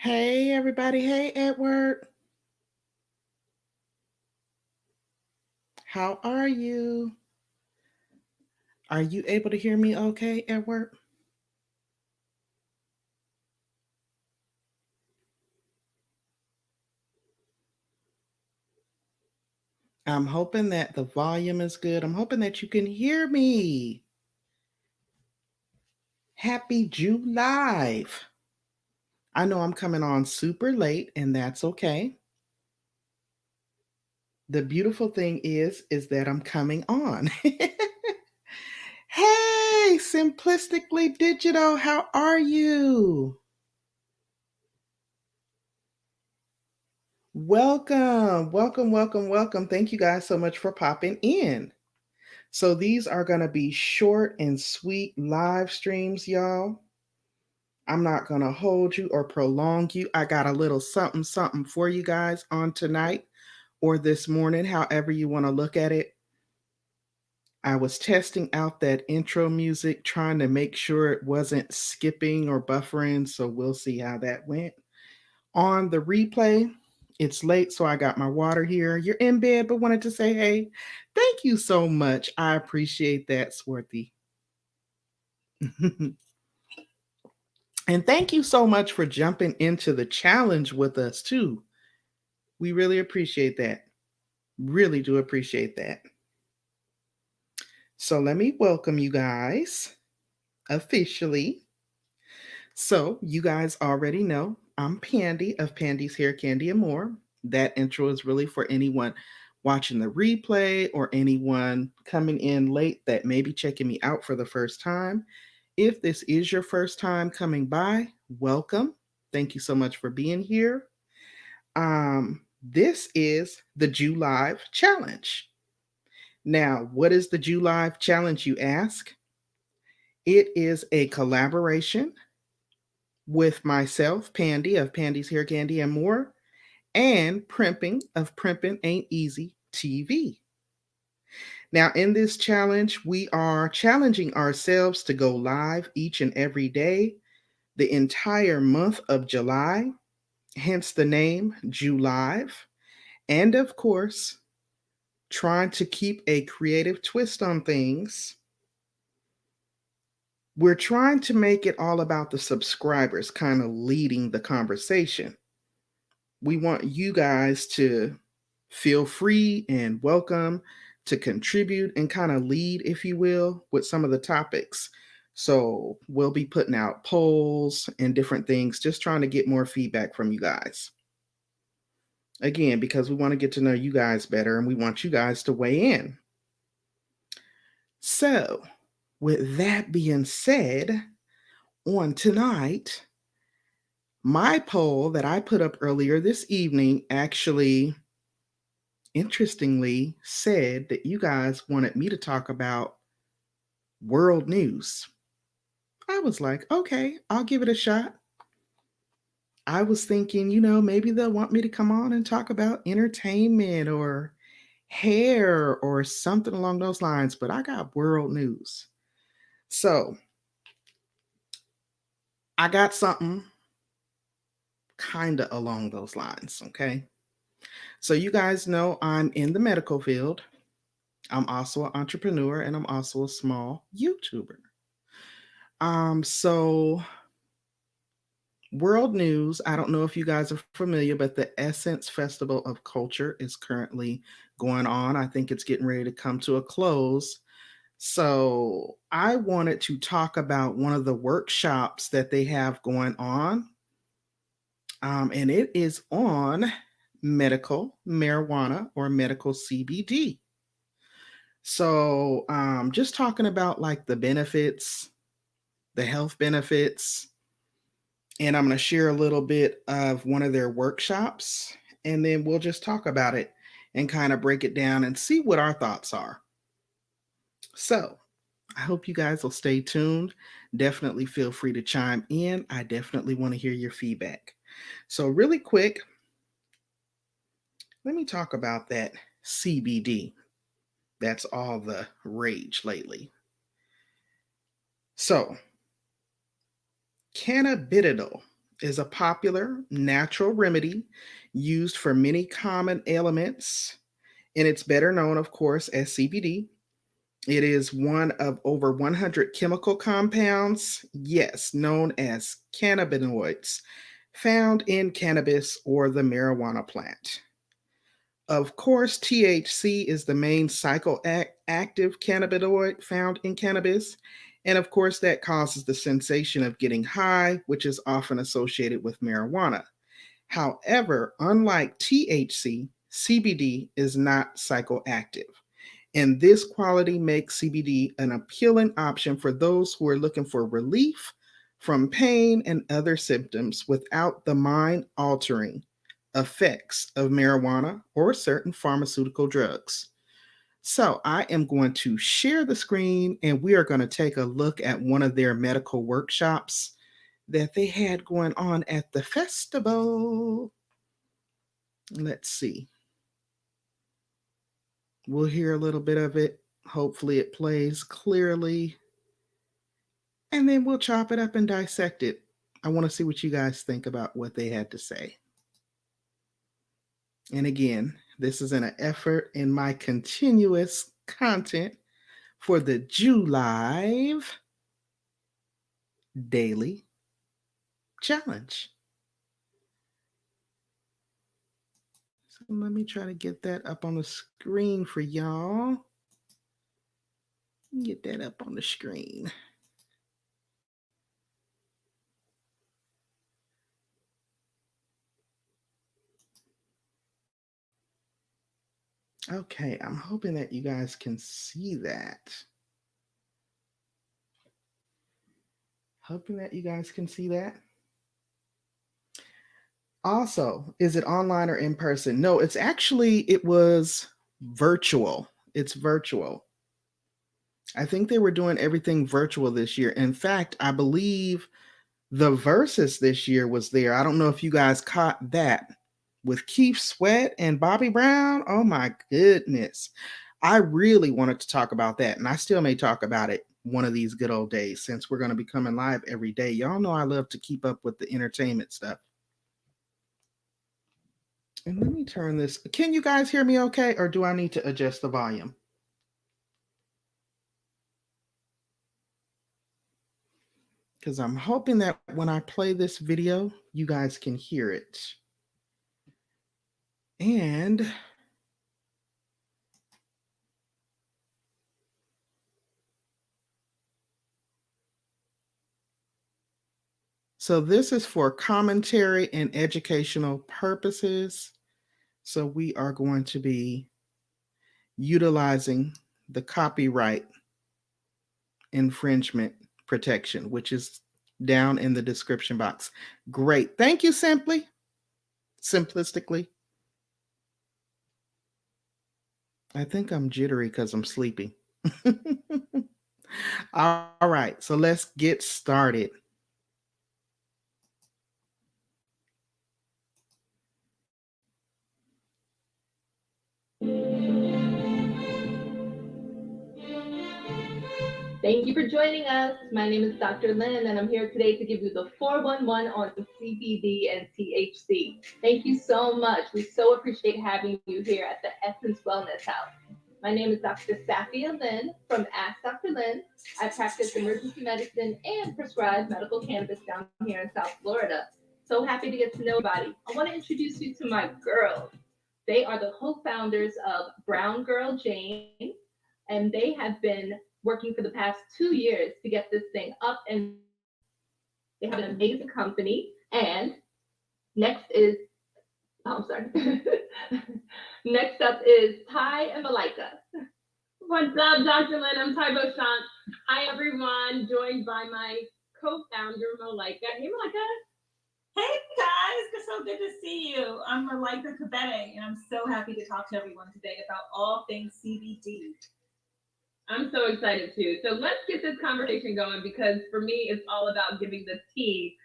Hey, everybody. Hey, Edward. How are you? Are you able to hear me okay, Edward? I'm hoping that the volume is good. I'm hoping that you can hear me. Happy July. I know I'm coming on super late, and that's okay. The beautiful thing is that I'm coming on. Hey, Simplistically Digital, how are you? Welcome, welcome, welcome, welcome. Thank you guys so much for popping in. So these are going to be short and sweet live streams, y'all. I'm not going to hold you or prolong you. I got a little something, something for you guys on tonight or this morning, however you want to look at it. I was testing out that intro music, trying to make sure it wasn't skipping or buffering. So we'll see how that went. On the replay, it's late, so I got my water here. You're in bed, but wanted to say, hey, thank you so much. I appreciate that, Swarthy. And thank you so much for jumping into the challenge with us, too. We really appreciate that. Really do appreciate that. So let me welcome you guys officially. So you guys already know I'm Pandi of Pandi's Hair Candy and More. That intro is really for anyone watching the replay or anyone coming in late that may be checking me out for the first time. If this is your first time coming by, welcome. Thank you so much for being here. This is the July Challenge. Now, what is the July Challenge, you ask? It is a collaboration with myself, Pandi of Pandi's Hair Candy and More, and Primping of Primping Aint Easy TV. Now, in this challenge, we are challenging ourselves to go live each and every day, the entire month of July, hence the name Julive, and of course, trying to keep a creative twist on things. We're trying to make it all about the subscribers, kind of leading the conversation. We want you guys to feel free and welcome to contribute and kind of lead, if you will, with some of the topics. So we'll be putting out polls and different things, just trying to get more feedback from you guys. Again, because we want to get to know you guys better and we want you guys to weigh in. So, with that being said, on tonight, my poll that I put up earlier this evening actually, interestingly, said that you guys wanted me to talk about world news. I was like, okay, I'll give it a shot. I was thinking, maybe they'll want me to come on and talk about entertainment or hair or something along those lines, but I got world news. So I got something kind of along those lines, okay? So you guys know I'm in the medical field. I'm also an entrepreneur and I'm also a small YouTuber. So world news, I don't know if you guys are familiar, but the Essence Festival of Culture is currently going on. I think it's getting ready to come to a close. So I wanted to talk about one of the workshops that they have going on. And it is on medical marijuana or medical CBD. So just talking about like the benefits, the health benefits, and I'm going to share a little bit of one of their workshops, and then we'll just talk about it and kind of break it down and see what our thoughts are. So I hope you guys will stay tuned. Definitely feel free to chime in. I definitely want to hear your feedback. So, really quick, let me talk about that CBD. That's all the rage lately. So, cannabidiol is a popular natural remedy used for many common ailments, and it's better known, of course, as CBD. It is one of over 100 chemical compounds, yes, known as cannabinoids, found in cannabis or the marijuana plant. Of course, THC is the main psychoactive cannabinoid found in cannabis. And of course, that causes the sensation of getting high, which is often associated with marijuana. However, unlike THC, CBD is not psychoactive. And this quality makes CBD an appealing option for those who are looking for relief from pain and other symptoms without the mind altering effects of marijuana or certain pharmaceutical drugs. So, I am going to share the screen and we are going to take a look at one of their medical workshops that they had going on at the festival. Let's see. We'll hear a little bit of it. Hopefully, it plays clearly. And then we'll chop it up and dissect it. I want to see what you guys think about what they had to say. And again, this is an effort in my continuous content for the July Daily Challenge. So let me try to get that up on the screen for y'all. Get that up on the screen. Okay, I'm hoping that you guys can see that. Hoping that you guys can see that. Also, is it online or in person? No, it was virtual. It's virtual. I think they were doing everything virtual this year. In fact, I believe the Versus this year was there. I don't know if you guys caught that with Keith Sweat and Bobby Brown. Oh my goodness. I really wanted to talk about that, and I still may talk about it one of these good old days since we're going to be coming live every day. Y'all know I love to keep up with the entertainment stuff. And let me turn this. Can you guys hear me okay, or do I need to adjust the volume? Because I'm hoping that when I play this video, you guys can hear it. And so this is for commentary and educational purposes. So we are going to be utilizing the copyright infringement protection, which is down in the description box. Great. Thank you, simplistically. I think I'm jittery because I'm sleepy. All right, so let's get started. Thank you for joining us. My name is Dr. Lynn, and I'm here today to give you the 411 on CBD and THC. Thank you so much. We so appreciate having you here at the Essence Wellness House. My name is Dr. Safia Lynn from Ask Dr. Lynn. I practice emergency medicine and prescribe medical cannabis down here in South Florida. So happy to get to know everybody. I want to introduce you to my girls. They are the co-founders of Brown Girl Jane, and they have been working for the past 2 years to get this thing up, and they have an amazing company. And next is, oh, I'm sorry. Next up is Ty and Malika. What's up, Dr. Lynn? I'm Ty Beauchamp. Hi, everyone. Joined by my co-founder, Malika. Hey, Malika. Hey, guys. It's so good to see you. I'm Malika Kabete, and I'm so happy to talk to everyone today about all things CBD. I'm so excited too. So let's get this conversation going, because for me, it's all about giving the tea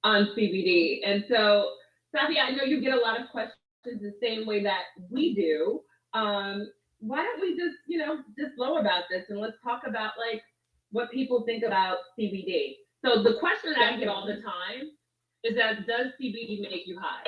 on CBD. And so, Safia, I know you get a lot of questions the same way that we do. Why don't we just flow about this, and let's talk about like what people think about CBD. So the question that I get all the time is that does CBD make you high?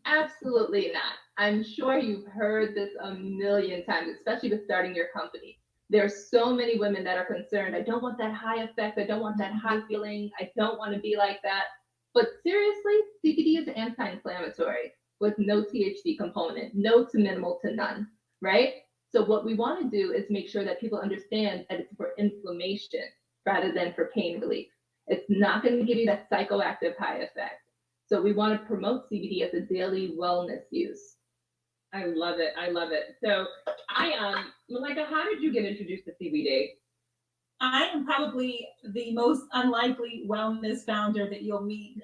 Absolutely not. I'm sure you've heard this a million times, especially with starting your company. There's so many women that are concerned. I don't want that high effect. I don't want that high feeling. I don't want to be like that. But seriously, CBD is anti-inflammatory with no THC component, no to minimal to none, right? So what we want to do is make sure that people understand that it's for inflammation rather than for pain relief. It's not going to give you that psychoactive high effect. So we want to promote CBD as a daily wellness use. I love it. I love it. So Malika, how did you get introduced to CBD? I am probably the most unlikely wellness founder that you'll meet.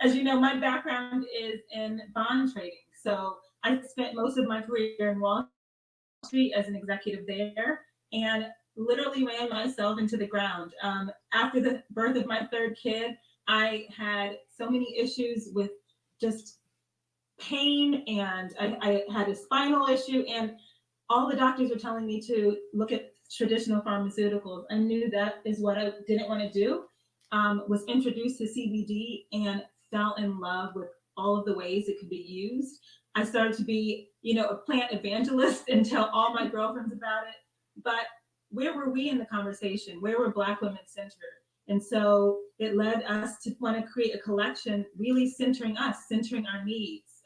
As you know, my background is in bond trading. So I spent most of my career in Wall Street as an executive there and literally ran myself into the ground. After the birth of my third kid, I had so many issues with just pain, and I had a spinal issue, and all the doctors were telling me to look at traditional pharmaceuticals. I knew that is what I didn't want to do. Was introduced to CBD and fell in love with all of the ways it could be used. I started to be, a plant evangelist and tell all my girlfriends about it. But where were we in the conversation? Where were Black women centered? And so it led us to want to create a collection really centering us, centering our needs,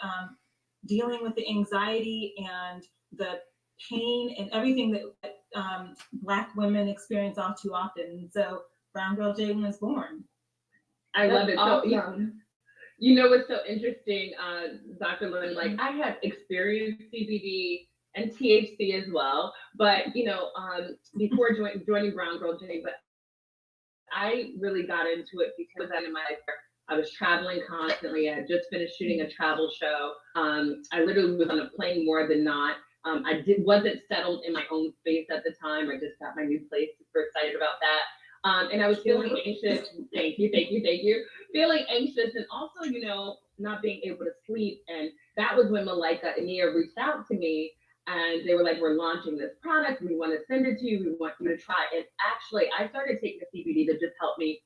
dealing with the anxiety and the pain and everything that Black women experience all too often. And so Brown Girl Jane was born. I love it. Awesome. So, you know what's so interesting, Dr. Lynn, like I have experienced CBD and THC as well, but before joining Brown Girl Jane, but I really got into it because in my life I was traveling constantly. I had just finished shooting a travel show. I literally was on a plane more than not. Wasn't settled in my own space at the time. I just got my new place. Super excited about that. And I was feeling anxious. Thank you. Feeling anxious and also, not being able to sleep. And that was when Malika and Nia reached out to me and they were like, we're launching this product. We want to send it to you. We want you to try. And actually, I started taking the CBD to just help me,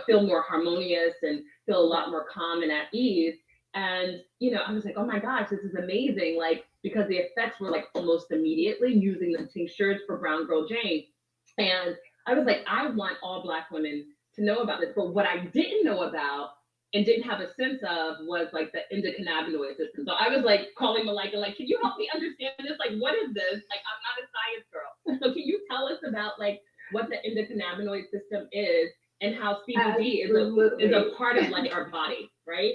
feel more harmonious and feel a lot more calm and at ease. And, I was like, oh my gosh, this is amazing. Like, because the effects were like almost immediately using the tinctures for Brown Girl Jane. And I was like, I want all Black women to know about this. But what I didn't know about and didn't have a sense of was like the endocannabinoid system. So I was like calling Malika, like, can you help me understand this? Like, what is this? Like, I'm not a science girl. So can you tell us about like what the endocannabinoid system is and how CBD is a part of like our body, right?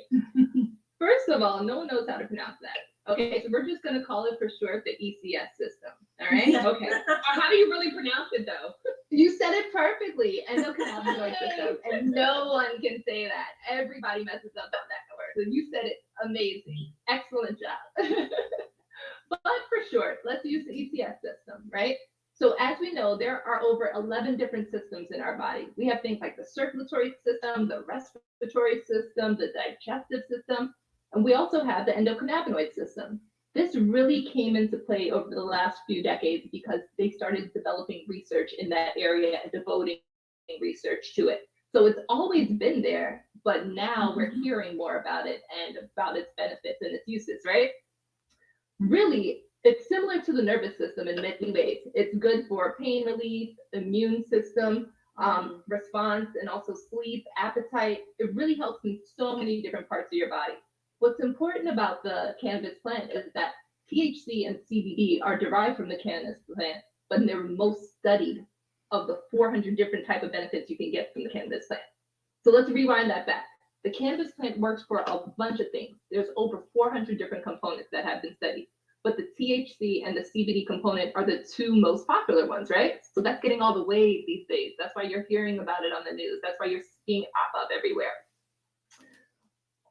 First of all, no one knows how to pronounce that. Okay, so we're just going to call it for short the ECS system. All right? Okay. How do you really pronounce it though? You said it perfectly, endocannabinoid system, and no one can say that. Everybody messes up on that word. So you said it amazing. Excellent job. But for short, let's use the ECS system, right? So as we know, there are over 11 different systems in our body. We have things like the circulatory system, the respiratory system, the digestive system, and we also have the endocannabinoid system. This really came into play over the last few decades because they started developing research in that area and devoting research to it. So it's always been there, but now we're hearing more about it and about its benefits and its uses, right? Really, it's similar to the nervous system in many ways. It's good for pain relief, immune system, response, and also sleep, appetite. It really helps in so many different parts of your body. What's important about the cannabis plant is that THC and CBD are derived from the cannabis plant, but they're most studied of the 400 different type of benefits you can get from the cannabis plant. So let's rewind that back. The cannabis plant works for a bunch of things. There's over 400 different components that have been studied, but the THC and the CBD component are the two most popular ones, right? So that's getting all the way these days. That's why you're hearing about it on the news. That's why you're seeing it pop up everywhere.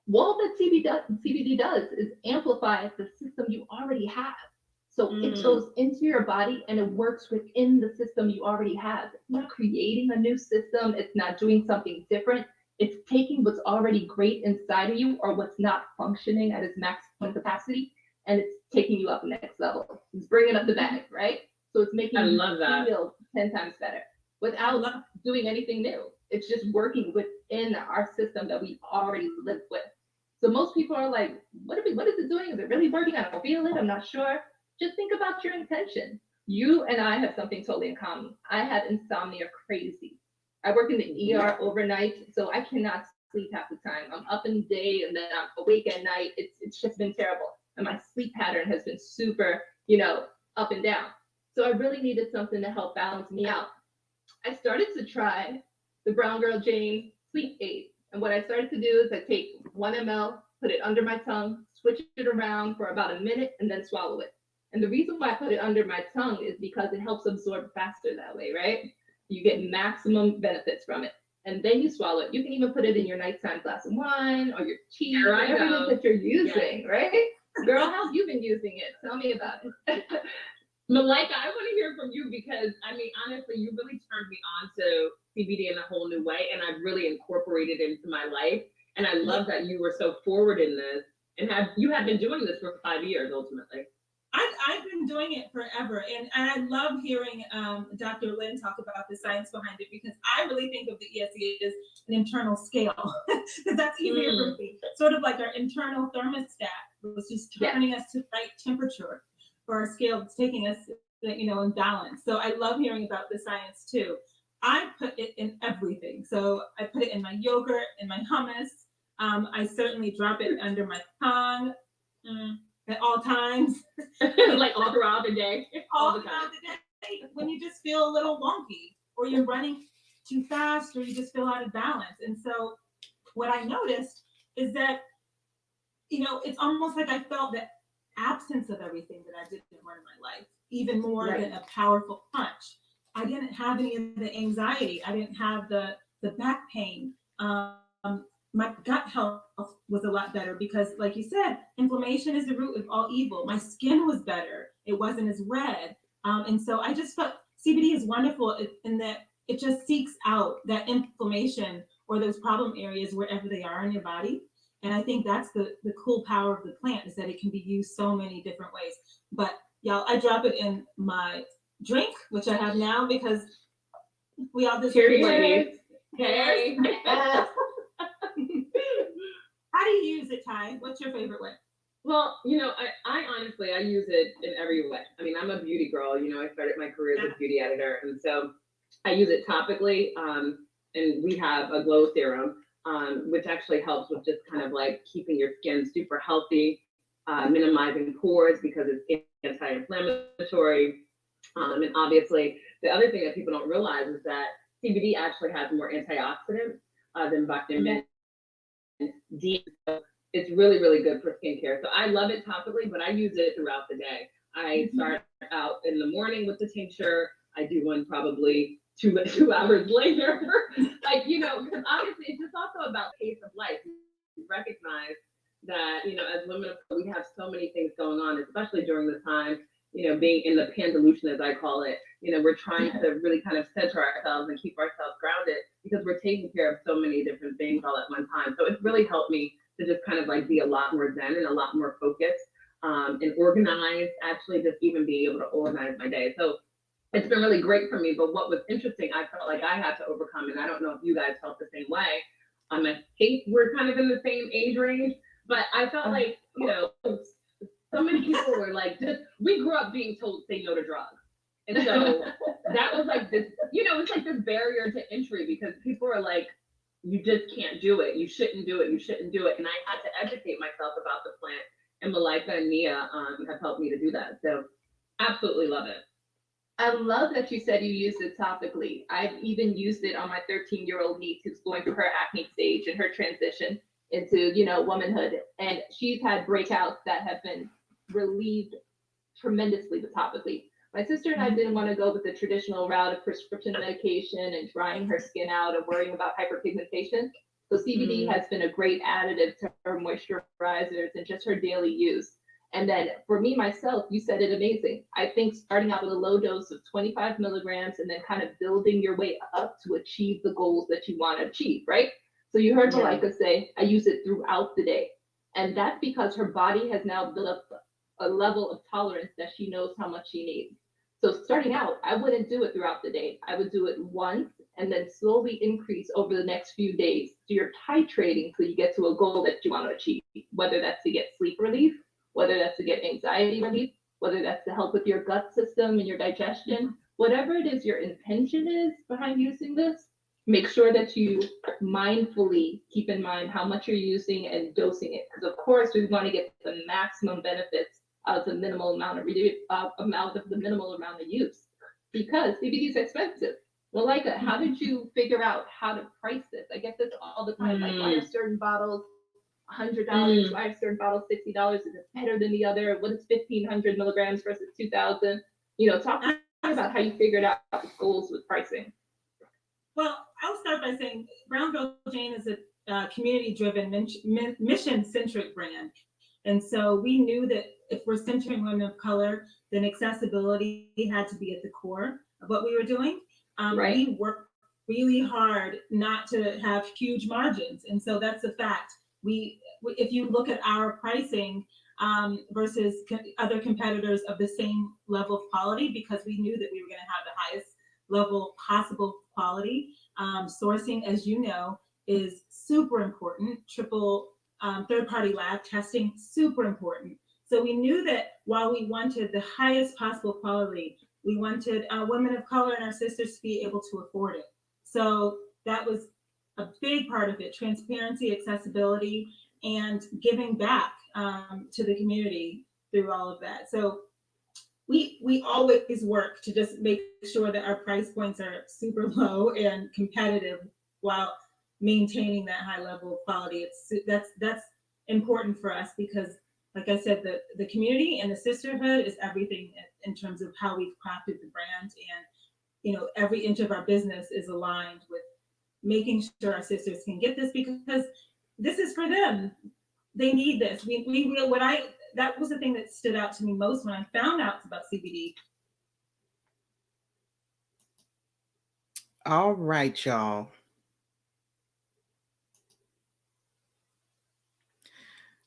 What the CBD does is amplify the system you already have. So it goes into your body and it works within the system you already have. It's not creating a new system. It's not doing something different. It's taking what's already great inside of you or what's not functioning at its maximum capacity, and it's taking you up next level. It's bringing up the bag, right? So it's making you feel 10 times better without doing anything new. It's just working within our system that we already live with. So most people are like, what is it doing? Is it really working? I don't feel it. I'm not sure. Just think about your intention. You and I have something totally in common. I have insomnia crazy. I work in the ER overnight, so I cannot sleep half the time. I'm up in the day and then I'm awake at night. It's just been terrible. And my sleep pattern has been super, up and down. So I really needed something to help balance me out. I started to try the Brown Girl Jane sleep aid. And what I started to do is I take 1 ml, put it under my tongue, switch it around for about a minute, and then swallow it. And the reason why I put it under my tongue is because it helps absorb faster that way, right? You get maximum benefits from it. And then you swallow it. You can even put it in your nighttime glass of wine or your tea, whatever it is that you're using, right? Girl, how have you been using it? Tell me about it. Malika, I want to hear from you because, I mean, honestly, you really turned me on to CBD in a whole new way, and I've really incorporated it into my life. And I love that you were so forward in this, and you have been doing this for 5 years, ultimately. I've been doing it forever, and I love hearing Dr. Lynn talk about the science behind it, because I really think of the ESE as an internal scale, because that's easier for me. Sort of like our internal thermostat was just turning us to the right temperature for our scale. It's taking us, in balance. So I love hearing about the science too. I put it in everything. So I put it in my yogurt, in my hummus. I certainly drop it under my tongue. At all times. Like all throughout the day. All throughout the day. When you just feel a little wonky, or you're running too fast, or you just feel out of balance. And so what I noticed is that, it's almost like I felt the absence of everything that I did in my life, even more than a powerful punch. I didn't have any of the anxiety. I didn't have the back pain. My gut health was a lot better because, like you said, inflammation is the root of all evil. My skin was better. It wasn't as red. And so I just felt CBD is wonderful in that it just seeks out that inflammation or those problem areas wherever they are in your body. And I think that's the cool power of the plant, is that it can be used so many different ways. But y'all, I drop it in my drink, which I have now because we all just Cheers. Hey. How do you use it, Ty? What's your favorite way? Well, I honestly, I use it in every way. I mean, I'm a beauty girl. I started my career as a beauty editor. And so I use it topically. And we have a glow serum, which actually helps with just kind of like keeping your skin super healthy, minimizing pores because it's anti-inflammatory. And obviously, the other thing that people don't realize is that CBD actually has more antioxidants than vitamin D. So it's really, really good for skincare. So I love it topically, but I use it throughout the day. I start out in the morning with the tincture. I do one probably two hours later. Because obviously it's just also about pace of life. You recognize that, as women, we have so many things going on, especially during the time, being in the pandelution, as I call it. We're trying to really kind of center ourselves and keep ourselves grounded because we're taking care of so many different things all at one time. So it's really helped me to just kind of like be a lot more zen and a lot more focused and organized, actually just even being able to organize my day. So it's been really great for me. But what was interesting, I felt like I had to overcome, and I don't know if you guys felt the same way. I think we're kind of in the same age range, but I felt like, so many people were like, we grew up being told say no to drugs. And so that was like this, it's like this barrier to entry because people are like, you just can't do it. You shouldn't do it. You shouldn't do it. And I had to educate myself about the plant. And Malika and Nia have helped me to do that. So absolutely love it. I love that you said you used it topically. I've even used it on my 13-year-old niece who's going through her acne stage and her transition into, womanhood. And she's had breakouts that have been relieved tremendously with topically. My sister and I didn't want to go with the traditional route of prescription medication and drying her skin out and worrying about hyperpigmentation. So CBD has been a great additive to her moisturizers and just her daily use. And then for me, myself, you said it amazing. I think starting out with a low dose of 25 milligrams and then kind of building your way up to achieve the goals that you want to achieve, right? So you heard Malika say, I use it throughout the day. And that's because her body has now built up a level of tolerance that she knows how much she needs. So starting out, I wouldn't do it throughout the day. I would do it once and then slowly increase over the next few days. So you're titrating till you get to a goal that you want to achieve, whether that's to get sleep relief, whether that's to get anxiety relief, whether that's to help with your gut system and your digestion, whatever it is your intention is behind using this, make sure that you mindfully keep in mind how much you're using and dosing it. Because of course we want to get the maximum benefits out of the minimal amount of use. Because CBD is expensive. Malika, how did you figure out how to price this? I get this all the time. Like, why are certain bottles $100? Why are certain bottles $60? Is it better than the other? What is 1,500 milligrams versus 2,000? You know, talk about how you figured out the goals with pricing. Well, I'll start by saying Brown Girl Jane is a community-driven, mission-centric brand. And so we knew that if we're centering women of color, then accessibility had to be at the core of what we were doing. We worked really hard not to have huge margins. And so that's a fact. If you look at our pricing versus other competitors of the same level of quality, because we knew that we were going to have the highest level possible quality. Sourcing, as you know, is super important. Triple third-party lab testing, super important. So we knew that while we wanted the highest possible quality, we wanted women of color and our sisters to be able to afford it. So that was a big part of it: transparency, accessibility, and giving back to the community through all of that. So we always work to just make sure that our price points are super low and competitive while maintaining that high level of quality. That's important for us because, like I said, the community and the sisterhood is everything in terms of how we've crafted the brand. And, you know, every inch of our business is aligned with making sure our sisters can get this because this is for them. They need this. That was the thing that stood out to me most when I found out about CBD. All right, y'all.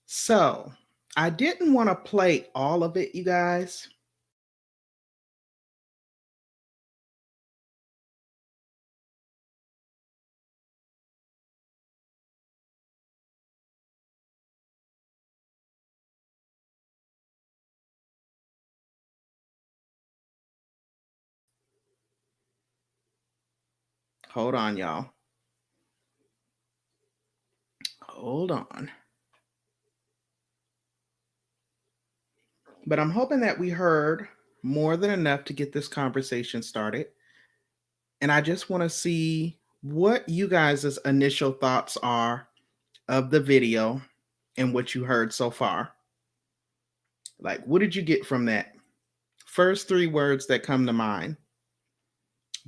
So I didn't want to play all of it, you guys. Hold on, y'all. Hold on. But I'm hoping that we heard more than enough to get this conversation started. And I just want to see what you guys' initial thoughts are of the video and what you heard so far. Like, what did you get from that? First three words that come to mind.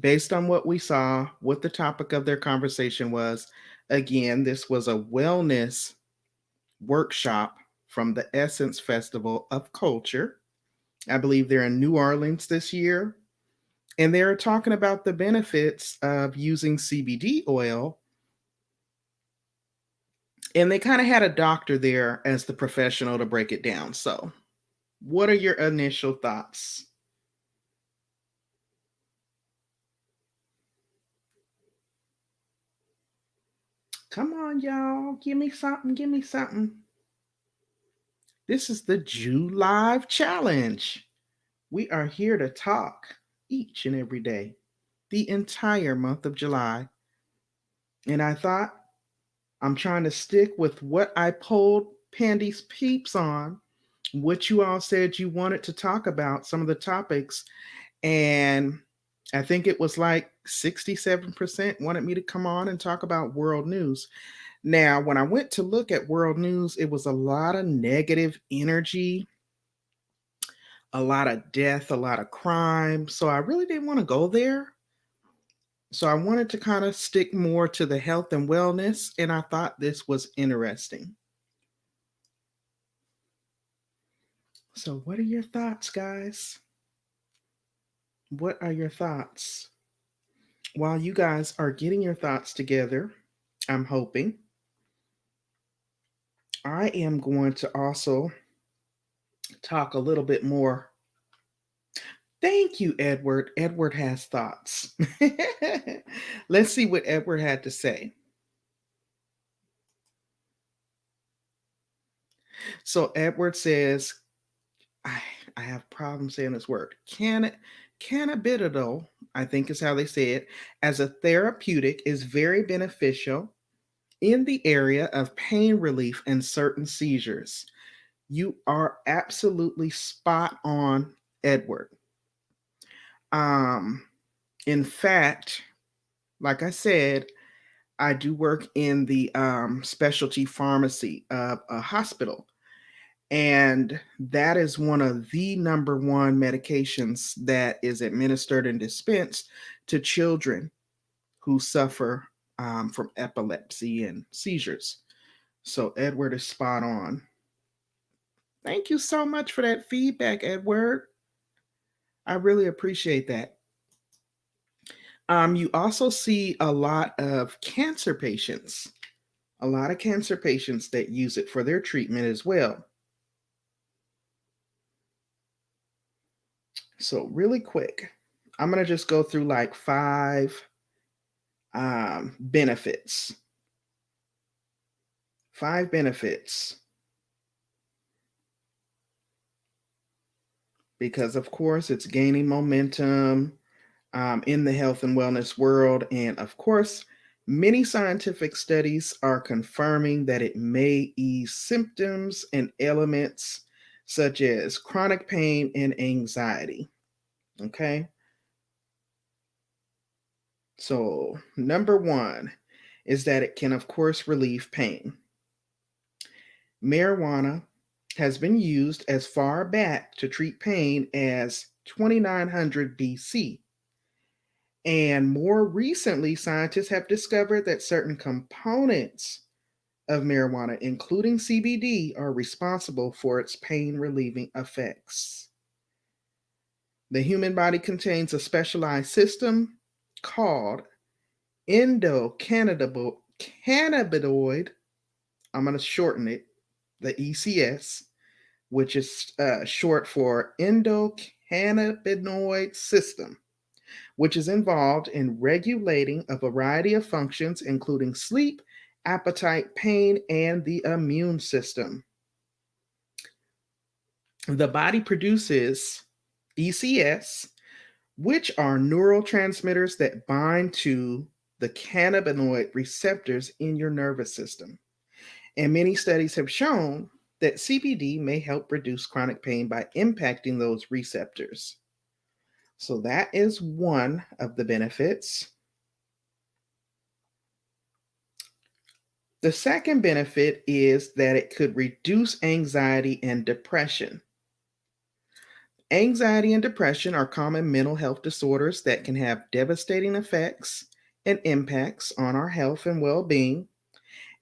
Based on what we saw, what the topic of their conversation was. Again, this was a wellness workshop from the Essence Festival of Culture. I believe they're in New Orleans this year. And they're talking about the benefits of using CBD oil. And they kind of had a doctor there as the professional to break it down. So, what are your initial thoughts? Come on, y'all. Give me something. Give me something. This is the Jew Live Challenge. We are here to talk each and every day, the entire month of July. And I thought I'm trying to stick with what I polled Pandi's Peeps on, what you all said you wanted to talk about, some of the topics. And I think it was like 67% wanted me to come on and talk about world news. Now, when I went to look at world news, it was a lot of negative energy, a lot of death, a lot of crime. So I really didn't want to go there. So I wanted to kind of stick more to the health and wellness, and I thought this was interesting. So, what are your thoughts, guys? What are your thoughts? While you guys are getting your thoughts together, I'm hoping I am going to also talk a little bit more Thank you, Edward. Edward has thoughts. Let's see what Edward had to say. So Edward says, I, I have problems saying this word. Cannabidiol, I think is how they say it, as a therapeutic is very beneficial in the area of pain relief and certain seizures. You are absolutely spot on, Edward. Um, in fact, like I said, I do work in the specialty pharmacy of a hospital. And that is one of the number one medications that is administered and dispensed to children who suffer from epilepsy and seizures. So Edward is spot on. Thank you so much for that feedback, Edward. I really appreciate that. You also see a lot of cancer patients, that use it for their treatment as well. So really quick, I'm going to just go through like 5 benefits. 5 benefits. Because of course it's gaining momentum in the health and wellness world. And of course, many scientific studies are confirming that it may ease symptoms and ailments such as chronic pain and anxiety. Okay. So, number 1 is that it can, of course, relieve pain. Marijuana has been used as far back to treat pain as 2900 BC. And more recently, scientists have discovered that certain components of marijuana, including CBD, are responsible for its pain relieving effects. The human body contains a specialized system called endocannabinoid, I'm going to shorten it, the ECS, which is short for endocannabinoid system, which is involved in regulating a variety of functions, including sleep, appetite, pain, and the immune system. The body produces ECS, which are neurotransmitters that bind to the cannabinoid receptors in your nervous system. And many studies have shown that CBD may help reduce chronic pain by impacting those receptors. So that is one of the benefits. The second benefit is that it could reduce anxiety and depression. Anxiety and depression are common mental health disorders that can have devastating effects and impacts on our health and well-being.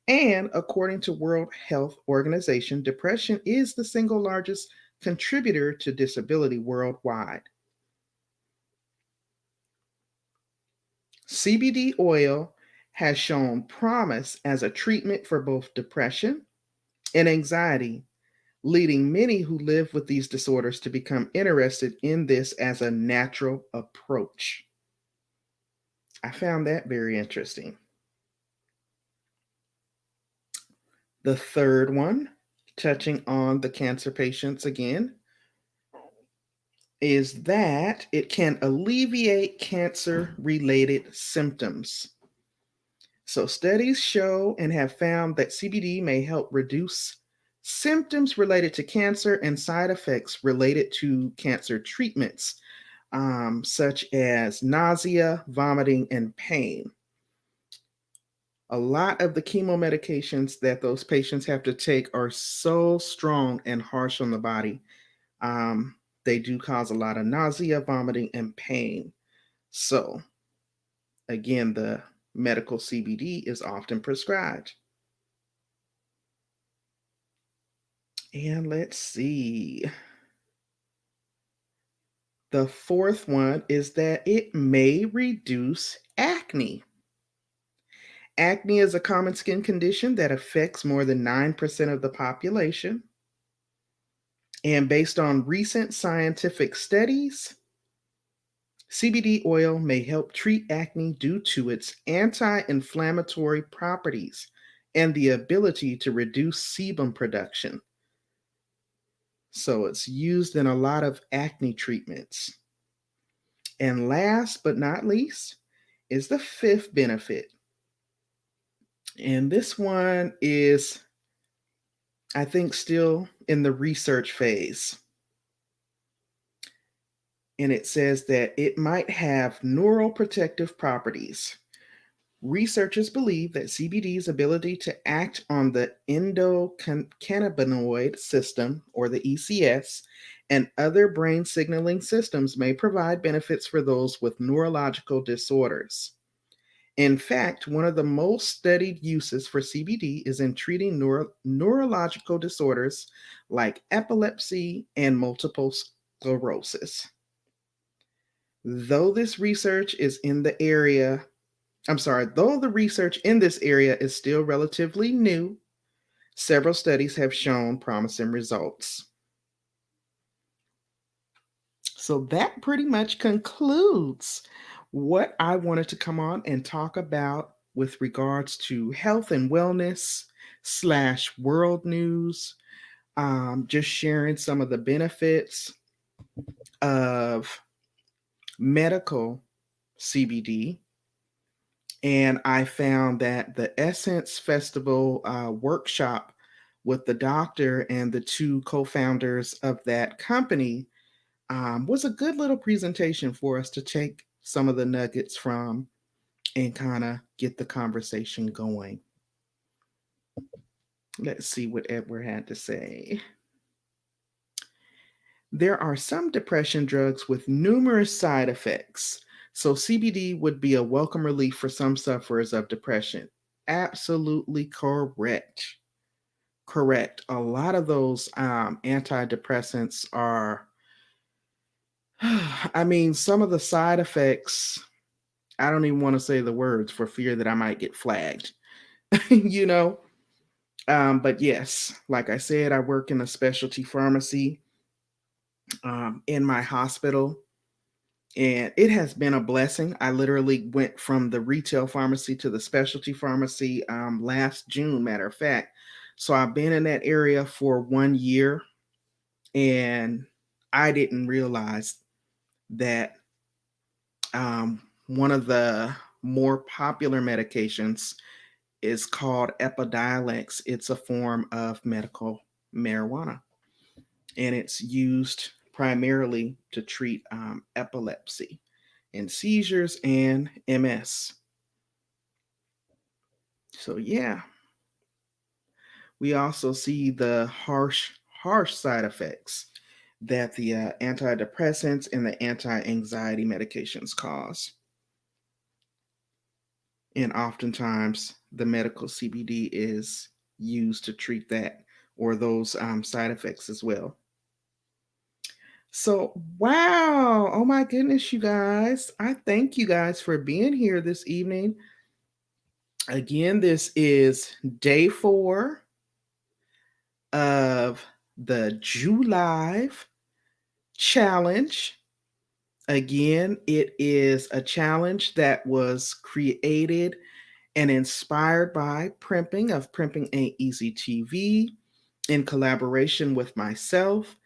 And according to World Health Organization, depression is the single largest contributor to disability worldwide. CBD oil has shown promise as a treatment for both depression and anxiety, leading many who live with these disorders to become interested in this as a natural approach. I found that very interesting. The third one, touching on the cancer patients again, is that it can alleviate cancer-related symptoms. So studies show and have found that CBD may help reduce symptoms related to cancer and side effects related to cancer treatments, such as nausea, vomiting, and pain. A lot of the chemo medications that those patients have to take are so strong and harsh on the body. They do cause a lot of nausea, vomiting, and pain. So, again, the medical CBD is often prescribed. And let's see. The fourth one is that it may reduce acne. Acne is a common skin condition that affects more than 9% of the population. And based on recent scientific studies, CBD oil may help treat acne due to its anti inflammatory properties and the ability to reduce sebum production. So it's used in a lot of acne treatments. And last but not least is the fifth benefit. And this one is, I think, still in the research phase. And it says that it might have neuroprotective properties. Researchers believe that CBD's ability to act on the endocannabinoid system, or the ECS, and other brain signaling systems may provide benefits for those with neurological disorders. In fact, one of the most studied uses for CBD is in treating neurological disorders like epilepsy and multiple sclerosis. Though this research is in the area, though the research in this area is still relatively new, several studies have shown promising results. So that pretty much concludes what I wanted to come on and talk about with regards to health and wellness / world news. Just sharing some of the benefits of medical CBD. And I found that the Essence Festival workshop with the doctor and the two co-founders of that company was a good little presentation for us to take some of the nuggets from and kind of get the conversation going. Let's see what Edward had to say. There are some depression drugs with numerous side effects, so CBD would be a welcome relief for some sufferers of depression. Absolutely correct. Correct. A lot of those antidepressants are, I mean, some of the side effects, I don't even want to say the words for fear that I might get flagged, you know? But yes, like I said, I work in a specialty pharmacy in my hospital, and it has been a blessing. I literally went from the retail pharmacy to the specialty pharmacy last June, matter of fact. So I've been in that area for 1 year, and I didn't realize that one of the more popular medications is called Epidiolex. It's a form of medical marijuana, and it's used primarily to treat epilepsy and seizures and MS. So yeah, we also see the harsh side effects that the antidepressants and the anti-anxiety medications cause. And oftentimes the medical CBD is used to treat that or those side effects as well. So, wow. Oh my goodness, you guys. I thank you guys for being here this evening. Again, this is day 4 of the July challenge. Again, it is a challenge that was created and inspired by Primping of Primping Aint Easy TV in collaboration with myself.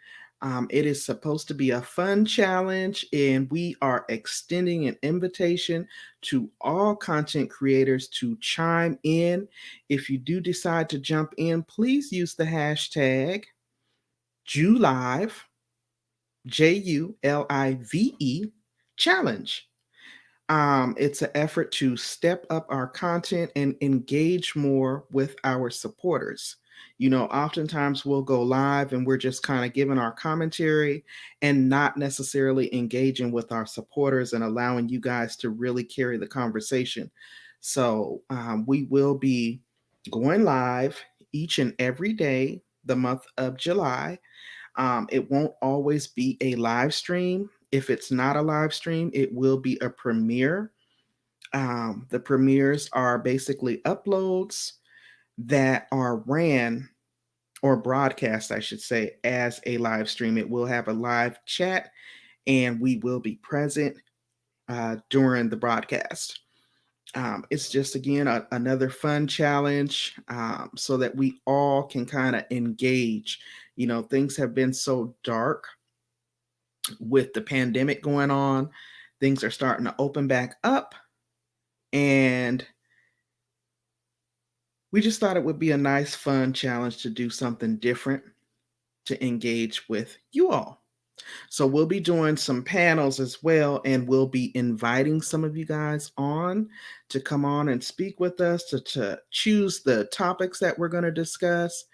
It is supposed to be a fun challenge, and we are extending an invitation to all content creators to chime in. If you do decide to jump in, please use the hashtag JULIVE, JULIVE challenge. It's an effort to step up our content and engage more with our supporters. You know, oftentimes we'll go live and we're just kind of giving our commentary and not necessarily engaging with our supporters and allowing you guys to really carry the conversation. So we will be going live each and every day the month of July. It won't always be a live stream. If it's not a live stream, it will be a premiere. The premieres are basically uploads that are ran or broadcast, I should say, as a live stream. It will have a live chat and we will be present during the broadcast. It's just, again, another fun challenge so that we all can kind of engage. Things have been so dark with the pandemic going on. Things are starting to open back up. And we just thought it would be a nice, fun challenge to do something different to engage with you all. So we'll be doing some panels as well, and we'll be inviting some of you guys on to come on and speak with us to choose the topics that we're going to discuss.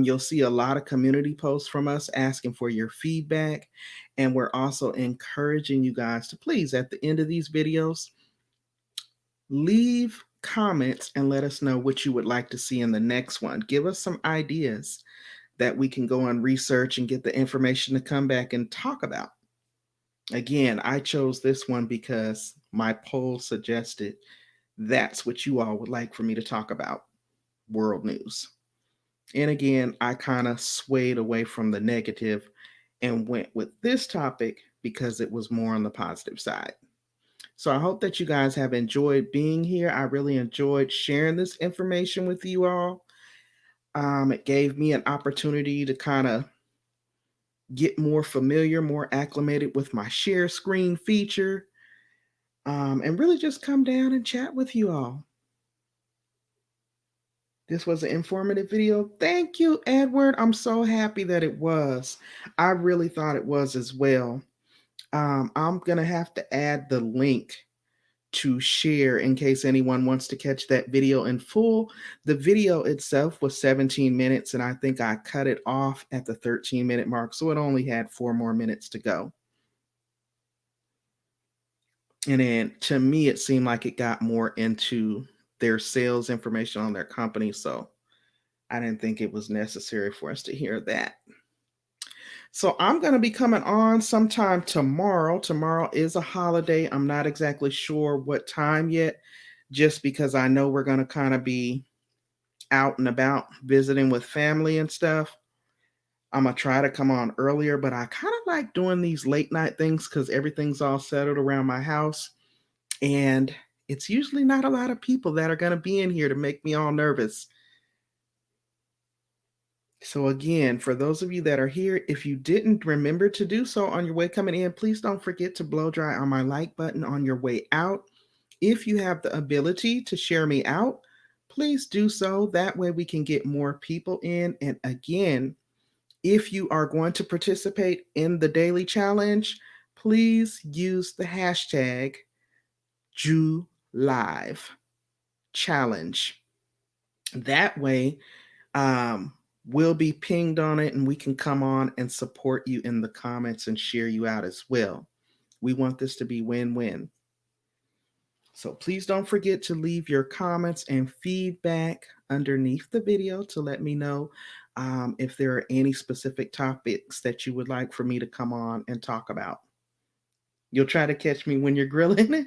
You'll see a lot of community posts from us asking for your feedback, and we're also encouraging you guys to please, at the end of these videos, leave comments and let us know what you would like to see in the next one. Give us some ideas that we can go and research and get the information to come back and talk about. Again, I chose this one because my poll suggested that's what you all would like for me to talk about, world news. And again, I kind of swayed away from the negative and went with this topic because it was more on the positive side. So I hope that you guys have enjoyed being here. I really enjoyed sharing this information with you all. It gave me an opportunity to kind of get more familiar, more acclimated with my share screen feature, and really just come down and chat with you all. This was an informative video. Thank you, Edward. I'm so happy that it was. I really thought it was as well. I'm going to have to add the link to share in case anyone wants to catch that video in full. The video itself was 17 minutes, and I think I cut it off at the 13-minute mark, so it only had 4 more minutes to go. And then to me, it seemed like it got more into their sales information on their company, so I didn't think it was necessary for us to hear that. So I'm going to be coming on sometime tomorrow. Tomorrow is a holiday. I'm not exactly sure what time yet, just because I know we're going to kind of be out and about visiting with family and stuff. I'm going to try to come on earlier, but I kind of like doing these late night things because everything's all settled around my house. And it's usually not a lot of people that are going to be in here to make me all nervous. So again, for those of you that are here, if you didn't remember to do so on your way coming in, please don't forget to blow dry on my like button on your way out. If you have the ability to share me out, please do so. That way we can get more people in. And again, if you are going to participate in the daily challenge, please use the hashtag JewLive challenge. That way, we'll be pinged on it and we can come on and support you in the comments and share you out as well. We want this to be win-win. So please don't forget to leave your comments and feedback underneath the video to let me know if there are any specific topics that you would like for me to come on and talk about. You'll try to catch me when you're grilling.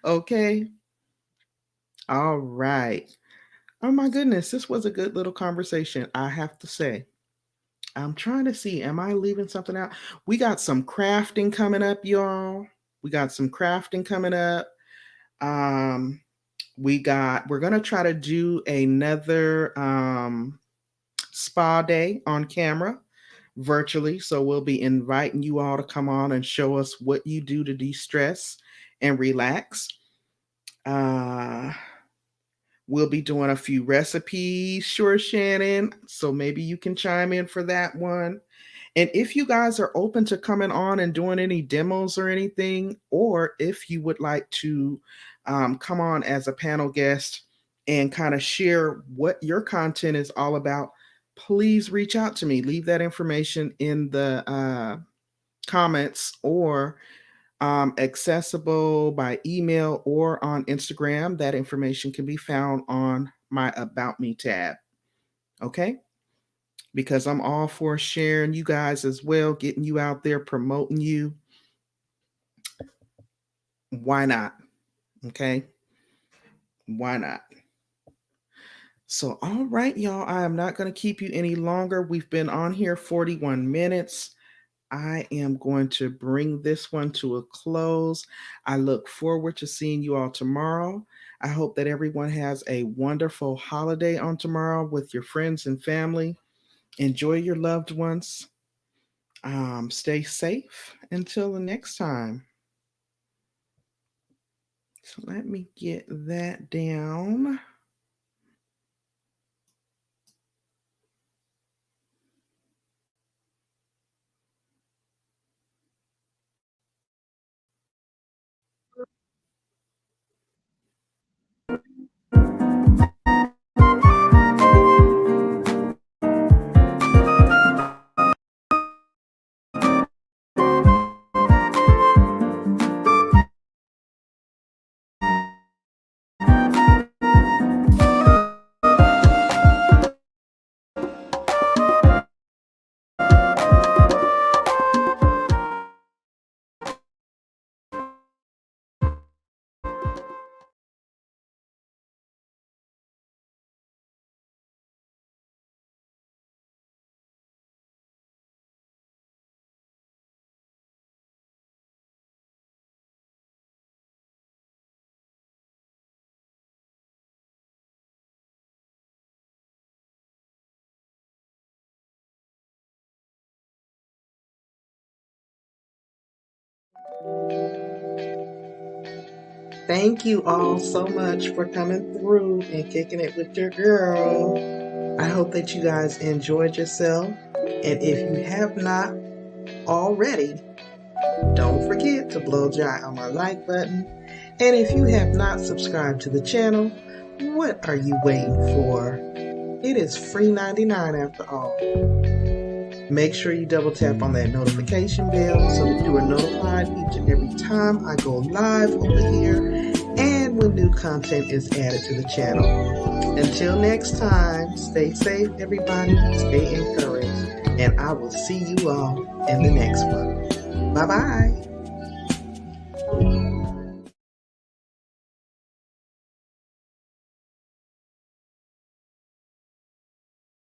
Okay. All right. Oh my goodness, this was a good little conversation, I have to say. I'm trying to see, am I leaving something out? We got some crafting coming up, y'all. We got some crafting coming up. We're gonna try to do another spa day on camera virtually. So we'll be inviting you all to come on and show us what you do to de-stress and relax. We'll be doing a few recipes, sure, Shannon. So maybe you can chime in for that one. And if you guys are open to coming on and doing any demos or anything, or if you would like to come on as a panel guest and kind of share what your content is all about, please reach out to me. Leave that information in the comments or accessible by email or on Instagram. That information can be found on my About Me tab. Okay? Because I'm all for sharing you guys as well, getting you out there, promoting you. Why not? Okay? Why not? So, all right, y'all, I am not going to keep you any longer. We've been on here 41 minutes. I am going to bring this one to a close. I look forward to seeing you all tomorrow. I hope that everyone has a wonderful holiday on tomorrow with your friends and family. Enjoy your loved ones. Stay safe until the next time. So let me get that down. Thank you all so much for coming through and kicking it with your girl. I hope that you guys enjoyed yourself. And if you have not already, don't forget to blow dry on my like button. And if you have not subscribed to the channel, what are you waiting for? It is free 99 after all. Make sure you double tap on that notification bell so that you are notified each and every time I go live over here and when new content is added to the channel. Until next time, stay safe everybody, stay encouraged, and I will see you all in the next one. Bye-bye.